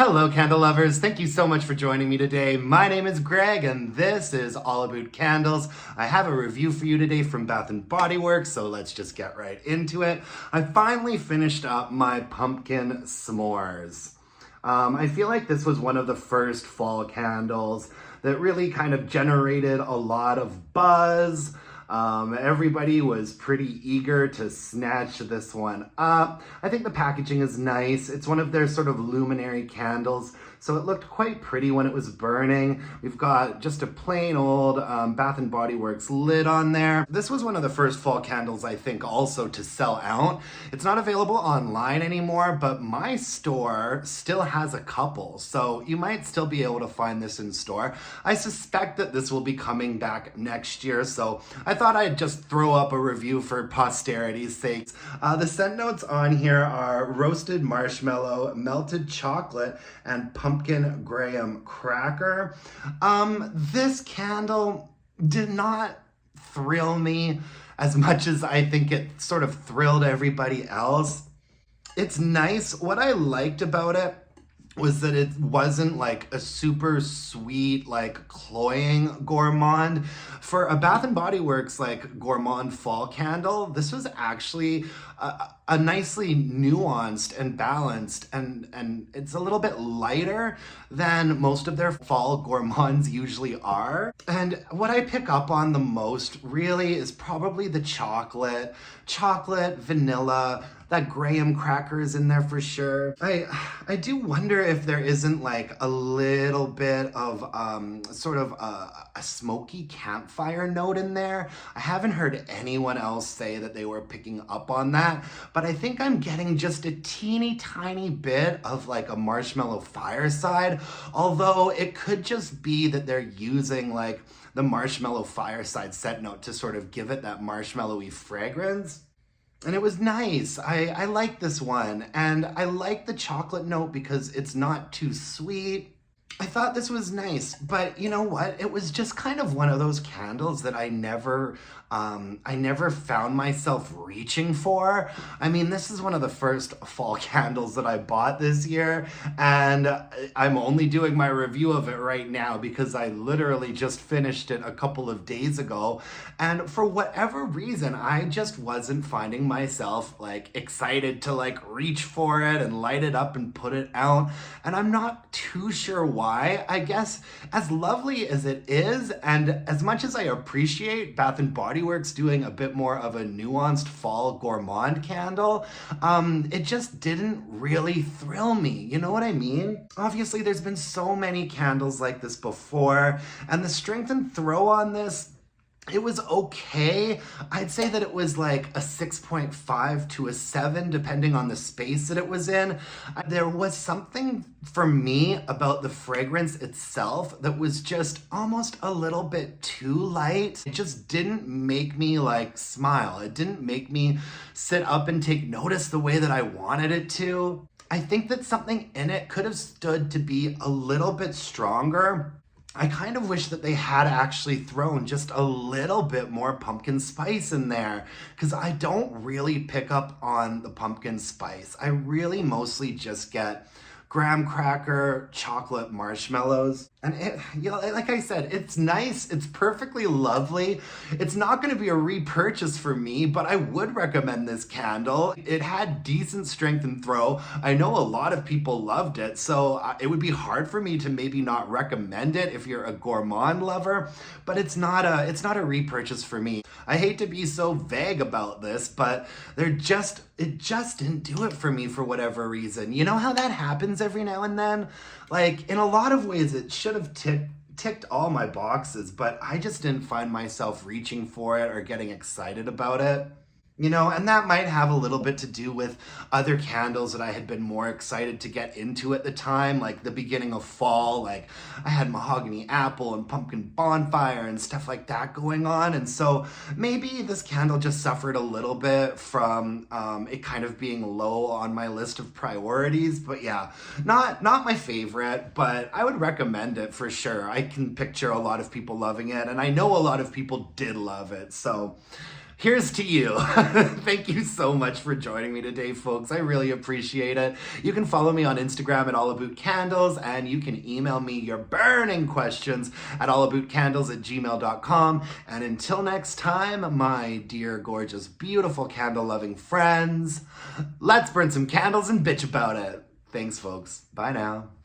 Hello, candle lovers. Thank you so much for joining me today. My name is Greg, and this is All About Candles. I have a review for you today from Bath & Body Works, so let's just get right into it. I finally finished up my pumpkin s'mores. I feel like this was one of the first fall candles that really kind of generated a lot of buzz. Everybody was pretty eager to snatch this one up. I think the packaging is nice. It's one of their sort of luminary candles, so it looked quite pretty when it was burning. We've got just a plain old Bath & Body Works lid on there. This was one of the first fall candles, I think, also to sell out. It's not available online anymore, but my store still has a couple, so you might still be able to find this in store. I suspect that this will be coming back next year, so I thought I'd just throw up a review for posterity's sake. The scent notes on here are roasted marshmallow, melted chocolate, and pumpkin graham cracker. This candle did not thrill me as much as I think it sort of thrilled everybody else. It's nice. What I liked about it was that it wasn't like a super sweet, like cloying gourmand. For a Bath & Body Works like gourmand fall candle, this was actually a nicely nuanced and balanced, and it's a little bit lighter than most of their fall gourmands usually are. And what I pick up on the most really is probably the chocolate, vanilla, that graham cracker is in there for sure. I do wonder if there isn't like a little bit of sort of a smoky campfire note in there. I haven't heard anyone else say that they were picking up on that, but I think I'm getting just a teeny tiny bit of like a marshmallow fireside, although it could just be that they're using like the marshmallow fireside scent note to sort of give it that marshmallowy fragrance. And it was nice. I like this one. And I like the chocolate note because it's not too sweet. I thought this was nice, but you know what? It was just kind of one of those candles that I never found myself reaching for. I mean, this is one of the first fall candles that I bought this year, and I'm only doing my review of it right now because I literally just finished it a couple of days ago, and for whatever reason, I just wasn't finding myself like excited to like reach for it and light it up and put it out, and I'm not too sure why. I guess as lovely as it is, and as much as I appreciate Bath & Body Works doing a bit more of a nuanced fall gourmand candle, it just didn't really thrill me. You know what I mean? Obviously, there's been so many candles like this before, and the strength and throw on this, it was okay. I'd say that it was like a 6.5 to a 7, depending on the space that it was in. There was something for me about the fragrance itself that was just almost a little bit too light. It just didn't make me like smile. It didn't make me sit up and take notice the way that I wanted it to. I think that something in it could have stood to be a little bit stronger. I kind of wish that they had actually thrown just a little bit more pumpkin spice in there, because I don't really pick up on the pumpkin spice. I really mostly just get graham cracker, chocolate marshmallows. And it, you know, like I said, it's nice. It's perfectly lovely. It's not going to be a repurchase for me, but I would recommend this candle. It had decent strength and throw. I know a lot of people loved it, so it would be hard for me to maybe not recommend it if you're a gourmand lover, but it's not a repurchase for me. I hate to be so vague about this, but it just didn't do it for me for whatever reason. You know how that happens every now and then? Like, in a lot of ways, it should have ticked all my boxes, but I just didn't find myself reaching for it or getting excited about it. You know, and that might have a little bit to do with other candles that I had been more excited to get into at the time, like the beginning of fall. Like, I had mahogany apple and pumpkin bonfire and stuff like that going on. And so maybe this candle just suffered a little bit from it kind of being low on my list of priorities. But yeah, not my favorite, but I would recommend it for sure. I can picture a lot of people loving it, and I know a lot of people did love it. So here's to you. Thank you so much for joining me today, folks. I really appreciate it. You can follow me on Instagram at allaboutcandles, and you can email me your burning questions at allaboutcandles@gmail.com. And until next time, my dear, gorgeous, beautiful candle-loving friends, let's burn some candles and bitch about it. Thanks, folks. Bye now.